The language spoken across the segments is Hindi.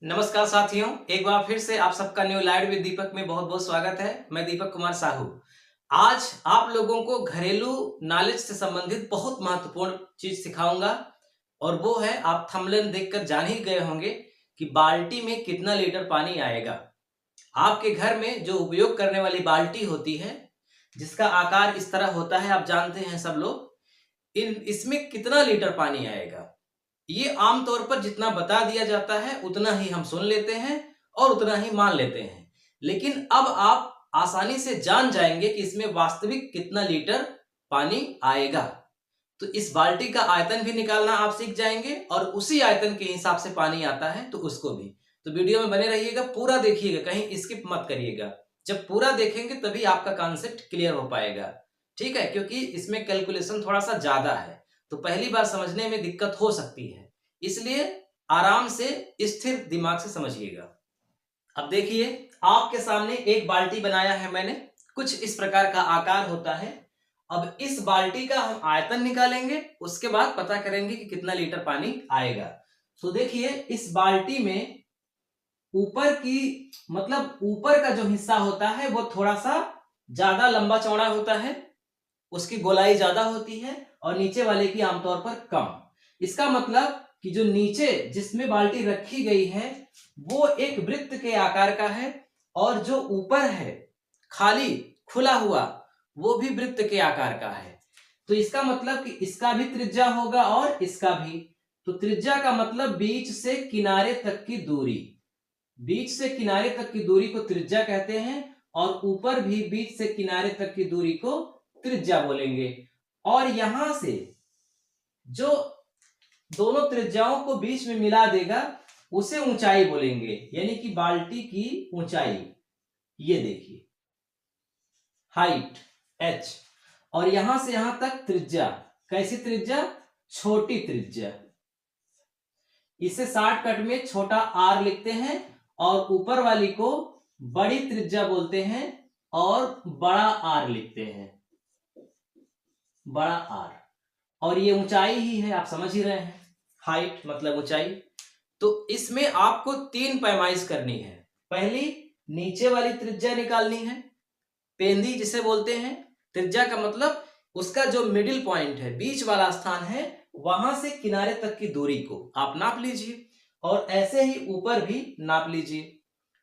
नमस्कार साथियों, एक बार फिर से आप सबका न्यू लाइव विद दीपक में बहुत बहुत स्वागत है। मैं दीपक कुमार साहू। आज आप लोगों को घरेलू नॉलेज से संबंधित बहुत महत्वपूर्ण चीज सिखाऊंगा और वो है, आप थंबनेल देखकर जान ही गए होंगे कि बाल्टी में कितना लीटर पानी आएगा। आपके घर में जो उपयोग करने वाली बाल्टी होती है, जिसका आकार इस तरह होता है, आप जानते हैं सब लोग, इसमें कितना लीटर पानी आएगा ये आमतौर पर जितना बता दिया जाता है उतना ही हम सुन लेते हैं और उतना ही मान लेते हैं। लेकिन अब आप आसानी से जान जाएंगे कि इसमें वास्तविक कितना लीटर पानी आएगा। तो इस बाल्टी का आयतन भी निकालना आप सीख जाएंगे और उसी आयतन के हिसाब से पानी आता है तो उसको भी। तो वीडियो में बने रहिएगा, पूरा देखिएगा, कहीं स्किप मत करिएगा। जब पूरा देखेंगे तभी आपका कॉन्सेप्ट क्लियर हो पाएगा, ठीक है? क्योंकि इसमें कैलकुलेशन थोड़ा सा ज्यादा है तो पहली बार समझने में दिक्कत हो सकती है, इसलिए आराम से स्थिर दिमाग से समझिएगा। अब देखिए, आपके सामने एक बाल्टी बनाया है मैंने, कुछ इस प्रकार का आकार होता है। अब इस बाल्टी का हम आयतन निकालेंगे, उसके बाद पता करेंगे कि कितना लीटर पानी आएगा। तो देखिए, इस बाल्टी में ऊपर की मतलब ऊपर का जो हिस्सा होता है वो थोड़ा सा ज्यादा लंबा चौड़ा होता है, उसकी गोलाई ज्यादा होती है, और नीचे वाले की आमतौर पर कम। इसका मतलब कि जो नीचे जिसमें बाल्टी रखी गई है वो एक वृत्त के आकार का है, और जो ऊपर है खाली खुला हुआ वो भी वृत्त के आकार का है। तो इसका मतलब कि इसका भी त्रिज्या होगा और इसका भी। तो त्रिज्या का मतलब बीच से किनारे तक की दूरी, बीच से किनारे तक की दूरी को त्रिज्या कहते हैं, और ऊपर भी बीच से किनारे तक की दूरी को त्रिज्या बोलेंगे। और यहां से जो दोनों त्रिज्याओं को बीच में मिला देगा उसे ऊंचाई बोलेंगे, यानी कि बाल्टी की ऊंचाई। ये देखिए, हाइट h, और यहां से यहां तक त्रिज्या। कैसी त्रिज्या? छोटी त्रिज्या। इसे शॉर्टकट में छोटा r लिखते हैं, और ऊपर वाली को बड़ी त्रिज्या बोलते हैं और बड़ा r लिखते हैं, बड़ा r। और ये ऊंचाई ही है, आप समझ ही रहे हैं, हाइट मतलब ऊंचाई। तो इसमें आपको तीन पैमाइश करनी है। पहली, नीचे वाली त्रिज्या निकालनी है, पेंदी जिसे बोलते हैं। त्रिज्या का मतलब उसका जो मिडिल पॉइंट है, बीच वाला स्थान है, वहां से किनारे तक की दूरी को आप नाप लीजिए, और ऐसे ही ऊपर भी नाप लीजिए।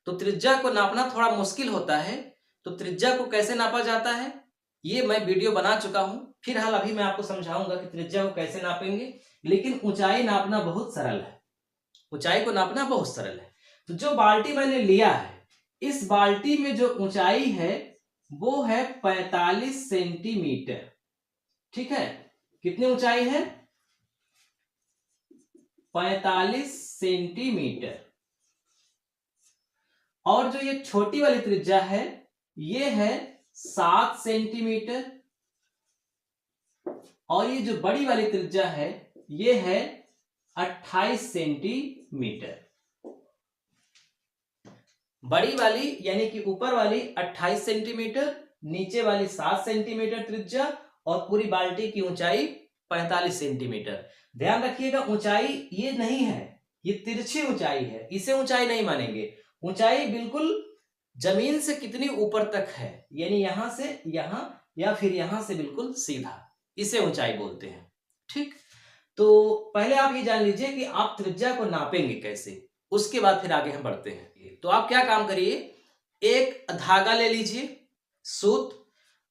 तो त्रिज्या को नापना थोड़ा मुश्किल होता है, तो त्रिज्या को कैसे नापा जाता है ये मैं वीडियो बना चुका हूं। फिलहाल अभी मैं आपको समझाऊंगा कि त्रिज्या को कैसे नापेंगे, लेकिन ऊंचाई नापना बहुत सरल है, ऊंचाई को नापना बहुत सरल है। तो जो बाल्टी मैंने लिया है, इस बाल्टी में जो ऊंचाई है वो है 45 सेंटीमीटर, ठीक है? कितनी ऊंचाई है? 45 सेंटीमीटर। और जो ये छोटी वाली त्रिज्या है ये है 7 सेंटीमीटर, और ये जो बड़ी वाली त्रिज्या है ये है 28 सेंटीमीटर। बड़ी वाली यानी कि ऊपर वाली 28 सेंटीमीटर, नीचे वाली 7 सेंटीमीटर त्रिज्या, और पूरी बाल्टी की ऊंचाई 45 सेंटीमीटर। ध्यान रखिएगा, ऊंचाई ये नहीं है, ये तिरछी ऊंचाई है, इसे ऊंचाई नहीं मानेंगे। ऊंचाई बिल्कुल जमीन से कितनी ऊपर तक है, यानी यहां से यहां या फिर यहां से बिल्कुल सीधा, इसे ऊंचाई बोलते हैं, ठीक? तो पहले आप ये जान लीजिए कि आप त्रिज्या को नापेंगे कैसे, उसके बाद फिर आगे हम बढ़ते हैं। तो आप क्या काम करिए, एक धागा ले लीजिए, सूत,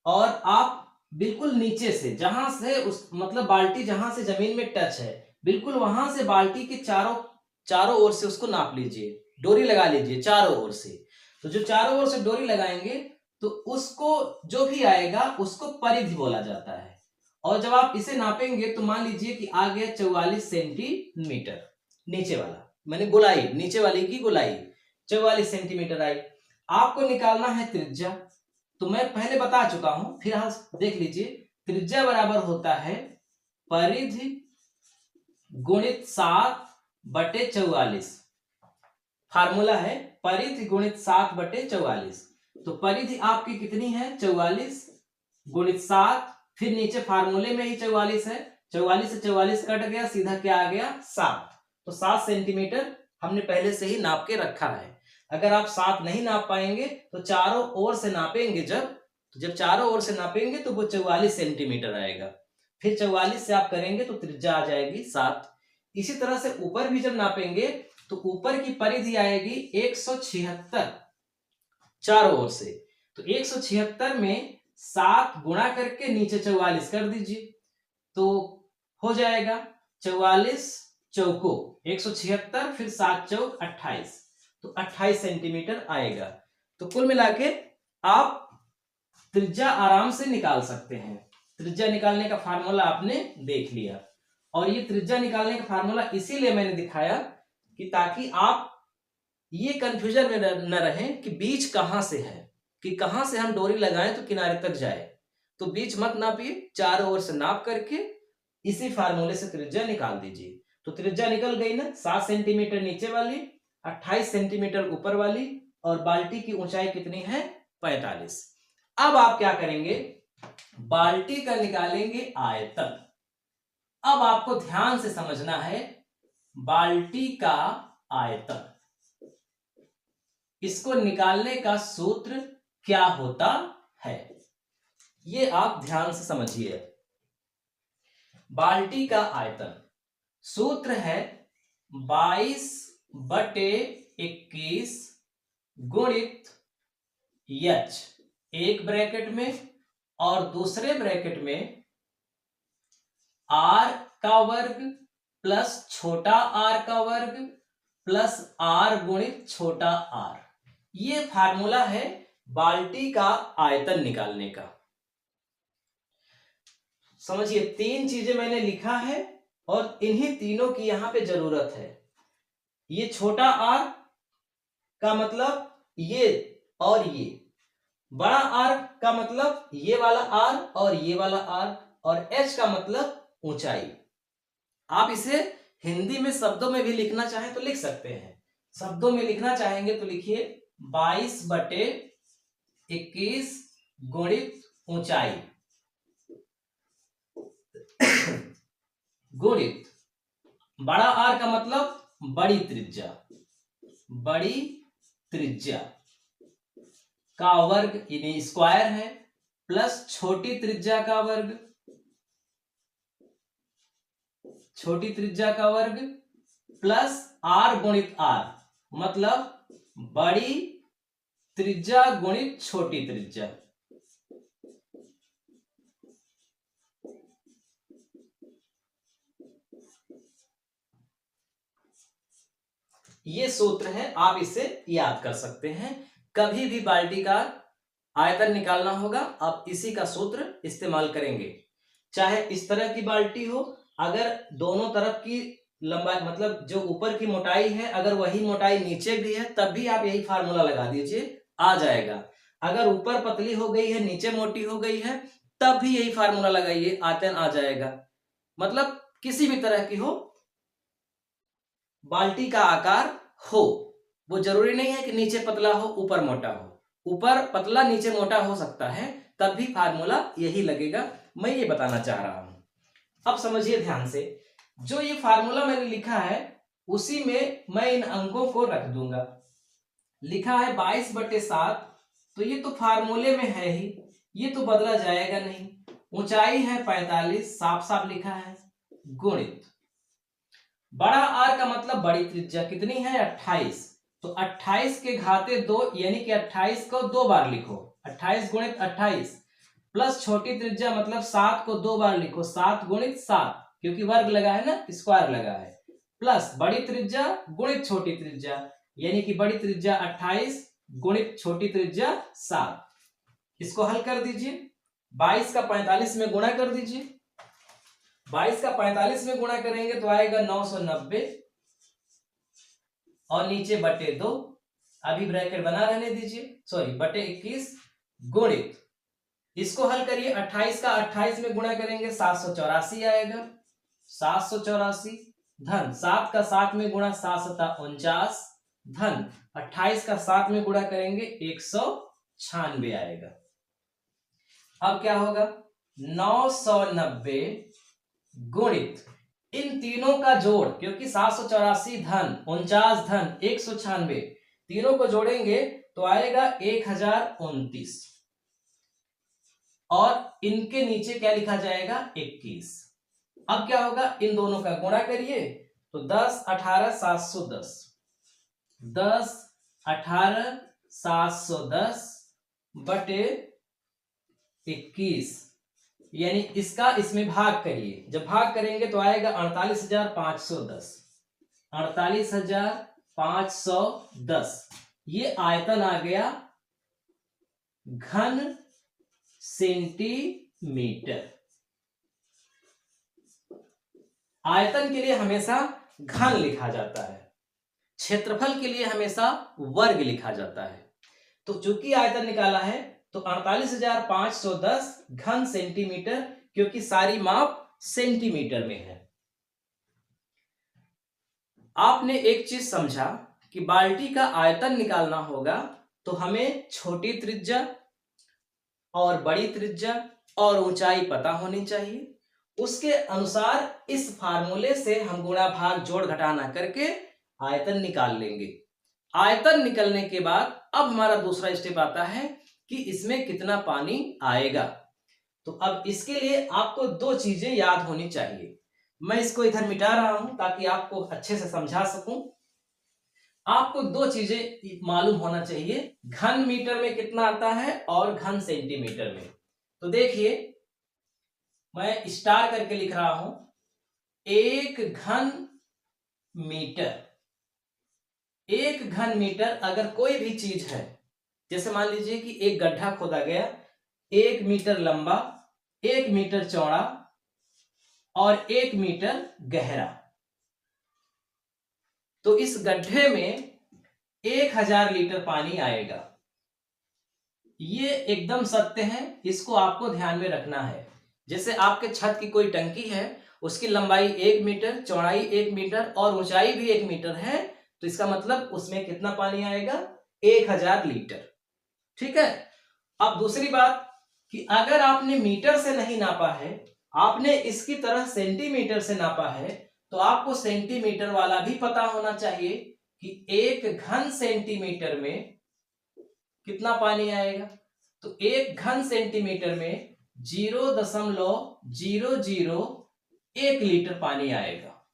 और आप बिल्कुल नीचे से, जहां से उस मतलब बाल्टी जहां से जमीन में टच है, बिल्कुल वहां से बाल्टी के चारों ओर से उसको नाप लीजिए, डोरी लगा लीजिए चारों ओर से। तो जो चारों ओर से डोरी लगाएंगे तो उसको जो भी आएगा उसको परिधि बोला जाता है। और जब आप इसे नापेंगे तो मान लीजिए कि आ गया 44 सेंटीमीटर, नीचे वाला मैंने गोलाई, नीचे वाली की गोलाई 44 सेंटीमीटर आई। आपको निकालना है त्रिज्या, तो मैं पहले बता चुका हूं, फिर देख लीजिए। त्रिज्या बराबर होता है परिधि गुणित 7/44। फार्मूला है परिधि गुणित 7/44। तो परिधि आपकी कितनी है? 44 गुणित 7, फिर नीचे फार्मूले में ही 44 है, 44 से 44 कट गया, सीधा क्या आ गया? 7। तो 7 सेंटीमीटर हमने पहले से ही नाप के रखा है। अगर आप 7 नहीं नाप पाएंगे तो चारों ओर से नापेंगे, जब चारों ओर से नापेंगे तो वो 44 सेंटीमीटर आएगा। फिर 44 से आप करेंगे तो त्रिज्या आ जाएगी 7। इसी तरह से ऊपर भी जब नापेंगे तो ऊपर की परिधि आएगी 176 चारों ओर से। तो 176 में 7 गुणा करके नीचे 44 कर दीजिए तो हो जाएगा 44 चौको 176, फिर 7 चौक 28, तो 28 सेंटीमीटर आएगा। तो कुल मिला के आप त्रिज्या आराम से निकाल सकते हैं। त्रिज्या निकालने का फार्मूला आपने देख लिया, और ये त्रिज्या निकालने का फार्मूला इसीलिए मैंने दिखाया कि ताकि आप ये कंफ्यूजन में न रहे कि बीच कहां से है, कि कहां से हम डोरी लगाएं तो किनारे तक जाए। तो बीच मत नापिए, चारों ओर से नाप करके इसी फार्मूले से त्रिज्या निकाल दीजिए। तो त्रिज्या निकल गई ना, 7 सेंटीमीटर नीचे वाली, 28 सेंटीमीटर ऊपर वाली, और बाल्टी की ऊंचाई कितनी है 45। अब आप क्या करेंगे, बाल्टी का निकालेंगे आयतन। अब आपको ध्यान से समझना है, बाल्टी का आयतन, इसको निकालने का सूत्र क्या होता है, ये आप ध्यान से समझिए। बाल्टी का आयतन सूत्र है 22/21 गुणित h, एक ब्रैकेट में, और दूसरे ब्रैकेट में r का वर्ग प्लस छोटा r का वर्ग प्लस r गुणित छोटा r। ये फार्मूला है बाल्टी का आयतन निकालने का। समझिए, 3 चीजें मैंने लिखा है और इन्हीं तीनों की यहां पे जरूरत है। ये छोटा r का मतलब ये और ये, बड़ा R का मतलब ये वाला R और ये वाला R, और H का मतलब ऊंचाई। आप इसे हिंदी में शब्दों में भी लिखना चाहें तो लिख सकते हैं। शब्दों में लिखना चाहेंगे तो लिखिए 22/21 गुणित ऊंचाई गुणित बड़ा R का मतलब बड़ी त्रिज्या का वर्ग, यानी स्क्वायर है, प्लस छोटी त्रिज्या का वर्ग प्लस r गुणित r, मतलब बड़ी त्रिज्या गुणित छोटी त्रिज्या। ये सूत्र है, आप इसे याद कर सकते हैं। कभी भी बाल्टी का आयतन निकालना होगा, आप इसी का सूत्र इस्तेमाल करेंगे। चाहे इस तरह की बाल्टी हो, अगर दोनों तरफ की लंबाई, मतलब जो ऊपर की मोटाई है, अगर वही मोटाई नीचे भी है तब भी आप यही फार्मूला लगा दीजिए, आ जाएगा। अगर ऊपर पतली हो गई है, नीचे मोटी हो गई है, तब भी यही फार्मूला लगाइए, आयतन आ जाएगा। मतलब किसी भी तरह की हो, बाल्टी का आकार हो, वो जरूरी नहीं है कि नीचे पतला हो ऊपर मोटा हो। ऊपर पतला नीचे मोटा हो सकता है, तब भी फार्मूला यही लगेगा। मैं ये बताना चाह रहा हूं। अब समझिए ध्यान से, जो ये फार्मूला मैंने लिखा है उसी में मैं इन अंकों को रख दूंगा। लिखा है 22/7, तो ये तो फार्मूले में है ही, ये तो बदला जाएगा नहीं। ऊंचाई है 45, साफ साफ लिखा है, गुणित बड़ा R का मतलब बड़ी त्रिज्या कितनी है 28, तो 28 के घाते 2, यानी कि 28 को 2 बार लिखो, 28 गुणित 28, प्लस छोटी त्रिज्या मतलब 7 को 2 बार लिखो, 7 गुणित 7, क्योंकि वर्ग लगा है ना, स्क्वायर लगा है, प्लस बड़ी त्रिज्या गुणित छोटी त्रिज्या, यानी कि बड़ी त्रिज्या 28 गुणित छोटी त्रिज्या 7। इसको हल कर दीजिए, 22 का 45 में गुणा कर दीजिए। 22 का 45 में गुणा करेंगे तो आएगा 990, और नीचे बटे 2, अभी ब्रैकेट बना रहने दीजिए, सॉरी बटे 21, गुणित, इसको हल करिए, 28 का 28 में गुणा करेंगे 784 आएगा, 784, धन 7 का 7 में गुणा 7×7 = 49, धन 28 का 7 में गुणा करेंगे 196 आएगा। अब क्या होगा, 990 गुणित इन तीनों का जोड़, क्योंकि 784 धन 49 धन 196, तीनों को जोड़ेंगे तो आएगा 1029, और इनके नीचे क्या लिखा जाएगा 21। अब क्या होगा, इन दोनों का गुणा करिए तो 10 18 710, 10 18 710 बटे 21, यानी इसका इसमें भाग करिए। जब भाग करेंगे तो आएगा 48,510, 48,510। ये आयतन आ गया घन सेंटीमीटर। आयतन के लिए हमेशा घन लिखा जाता है, क्षेत्रफल के लिए हमेशा वर्ग लिखा जाता है। तो चूंकि आयतन निकाला है तो 48,510 घन सेंटीमीटर, क्योंकि सारी माप सेंटीमीटर में है। आपने एक चीज समझा कि बाल्टी का आयतन निकालना होगा तो हमें छोटी त्रिज्या और बड़ी त्रिज्या और ऊंचाई पता होनी चाहिए। उसके अनुसार इस फार्मूले से हम गुणा भाग जोड़ घटाना करके आयतन निकाल लेंगे। आयतन निकलने के बाद अब हमारा दूसरा स्टेप आता है कि इसमें कितना पानी आएगा। तो अब इसके लिए आपको दो चीजें याद होनी चाहिए। मैं इसको इधर मिटा रहा हूं ताकि आपको अच्छे से समझा सकूं। आपको दो चीजें मालूम होना चाहिए, घन मीटर में कितना आता है और घन सेंटीमीटर में। तो देखिए, मैं स्टार करके लिख रहा हूं, एक घन मीटर। एक घन मीटर अगर कोई भी चीज है, जैसे मान लीजिए कि एक गड्ढा खोदा गया, 1 मीटर लंबा, 1 मीटर चौड़ा और 1 मीटर गहरा, तो इस गड्ढे में 1000 लीटर पानी आएगा। ये एकदम सत्य है, इसको आपको ध्यान में रखना है। जैसे आपके छत की कोई टंकी है, उसकी लंबाई 1 मीटर, चौड़ाई 1 मीटर और ऊंचाई भी 1 मीटर है, तो इसका मतलब उसमें कितना पानी आएगा 1000 लीटर। ठीक है। अब दूसरी बात कि अगर आपने मीटर से नहीं नापा है, आपने इसकी तरह सेंटीमीटर से नापा है, तो आपको सेंटीमीटर वाला भी पता होना चाहिए कि एक घन सेंटीमीटर में कितना पानी आएगा। तो एक घन सेंटीमीटर में 0.001 लीटर पानी आएगा।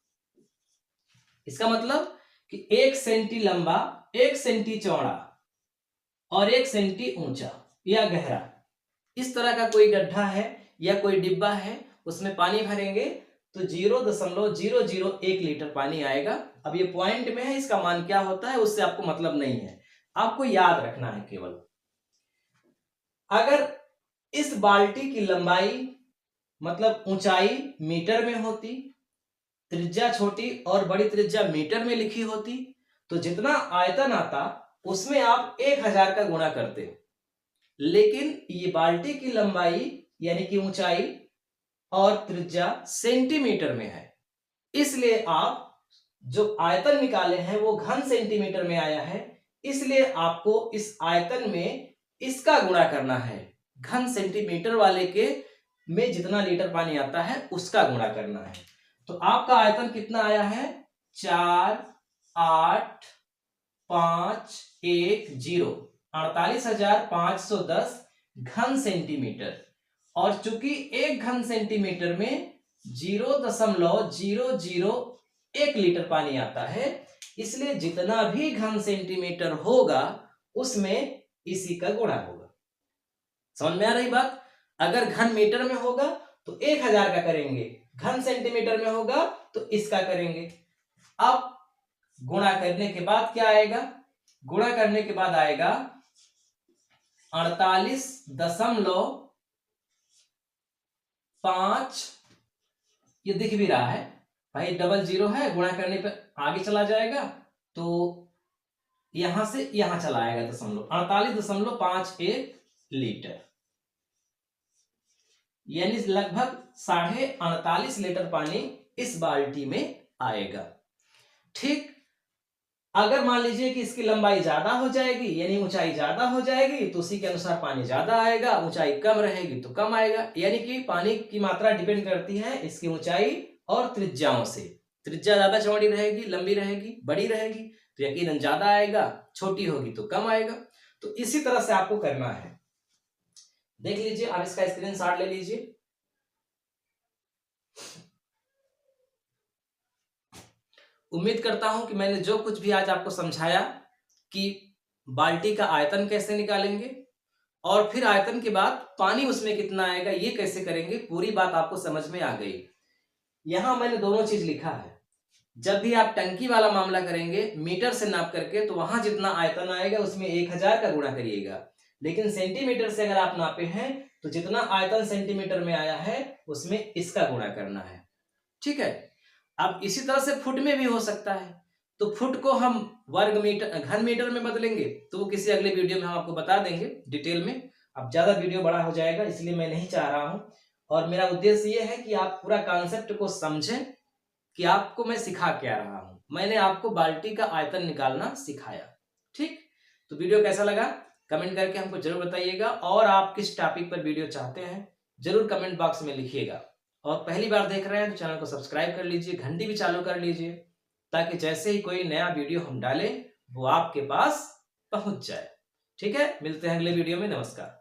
इसका मतलब कि 1 सेंटी लंबा, 1 सेंटी चौड़ा और 1 सेंटी ऊंचा या गहरा, इस तरह का कोई गड्ढा है या कोई डिब्बा है, उसमें पानी भरेंगे तो 0.001 लीटर पानी आएगा। अब ये पॉइंट में है, इसका मान क्या होता है उससे आपको मतलब नहीं है, आपको याद रखना है केवल। अगर इस बाल्टी की लंबाई मतलब ऊंचाई मीटर में होती, त्रिज्या छोटी और बड़ी त्रिज्या मीटर में लिखी होती, तो जितना आयतन आता उसमें आप 1000 का गुणा करते। लेकिन ये बाल्टी की लंबाई यानी कि ऊंचाई और त्रिज्या सेंटीमीटर में है, इसलिए आप जो आयतन निकाले हैं वो घन सेंटीमीटर में आया है, इसलिए आपको इस आयतन में इसका गुणा करना है। घन सेंटीमीटर वाले के में जितना लीटर पानी आता है उसका गुणा करना है। तो आपका आयतन कितना आया है 48510, 48,510 घन सेंटीमीटर। और चूंकि एक घन सेंटीमीटर में 0.001 लीटर पानी आता है, इसलिए जितना भी घन सेंटीमीटर होगा उसमें इसी का गुणा होगा। समझ में आ रही बात? अगर घन मीटर में होगा तो 1000 का करेंगे, घन सेंटीमीटर में होगा तो इसका करेंगे। अब गुणा करने के बाद क्या आएगा? गुणा करने के बाद आएगा 48.5, ये दिख भी रहा है भाई, डबल जीरो है, गुणा करने पे आगे चला जाएगा तो यहां से यहां चला आएगा दशमलव, 48.51 लीटर, यानी लगभग 48.5 लीटर पानी इस बाल्टी में आएगा। ठीक, अगर मान लीजिए कि इसकी लंबाई ज्यादा हो जाएगी यानी ऊंचाई ज्यादा हो जाएगी तो उसी के अनुसार पानी ज्यादा आएगा, ऊंचाई कम रहेगी तो कम आएगा। यानी कि पानी की मात्रा डिपेंड करती है इसकी ऊंचाई और त्रिज्याओं से। त्रिज्या ज्यादा चौड़ी रहेगी, लंबी रहेगी, बड़ी रहेगी तो यकीनन ज्यादा आएगा, छोटी होगी तो कम आएगा। तो इसी तरह से आपको करना है। देख लीजिए, आप इसका स्क्रीनशॉट ले लीजिए। उम्मीद करता हूं कि मैंने जो कुछ भी आज आपको समझाया कि बाल्टी का आयतन कैसे निकालेंगे और फिर आयतन के बाद पानी उसमें कितना आएगा ये कैसे करेंगे, पूरी बात आपको समझ में आ गई। यहां मैंने दोनों चीज लिखा है। जब भी आप टंकी वाला मामला करेंगे मीटर से नाप करके तो वहां जितना आयतन आएगा उसमें 1000 का गुणा करिएगा, लेकिन सेंटीमीटर से अगर आप नापे हैं तो जितना आयतन सेंटीमीटर में आया है उसमें इसका गुणा करना है। ठीक है। अब इसी तरह से फुट में भी हो सकता है, तो फुट को हम वर्ग मीटर घन मीटर में बदलेंगे तो वो किसी अगले वीडियो में हम आपको बता देंगे डिटेल में। अब ज्यादा वीडियो बड़ा हो जाएगा इसलिए मैं नहीं चाह रहा हूं, और मेरा उद्देश्य ये है कि आप पूरा कॉन्सेप्ट को समझें कि आपको मैं सिखा क्या रहा हूं। मैंने आपको बाल्टी का आयतन निकालना सिखाया। ठीक, तो वीडियो कैसा लगा कमेंट करके हमको जरूर बताइएगा, और आप किस टॉपिक पर वीडियो चाहते हैं जरूर कमेंट बॉक्स में लिखिएगा। और पहली बार देख रहे हैं तो चैनल को सब्सक्राइब कर लीजिए, घंटी भी चालू कर लीजिए, ताकि जैसे ही कोई नया वीडियो हम डालें वो आपके पास पहुंच जाए। ठीक है, मिलते हैं अगले वीडियो में। नमस्कार।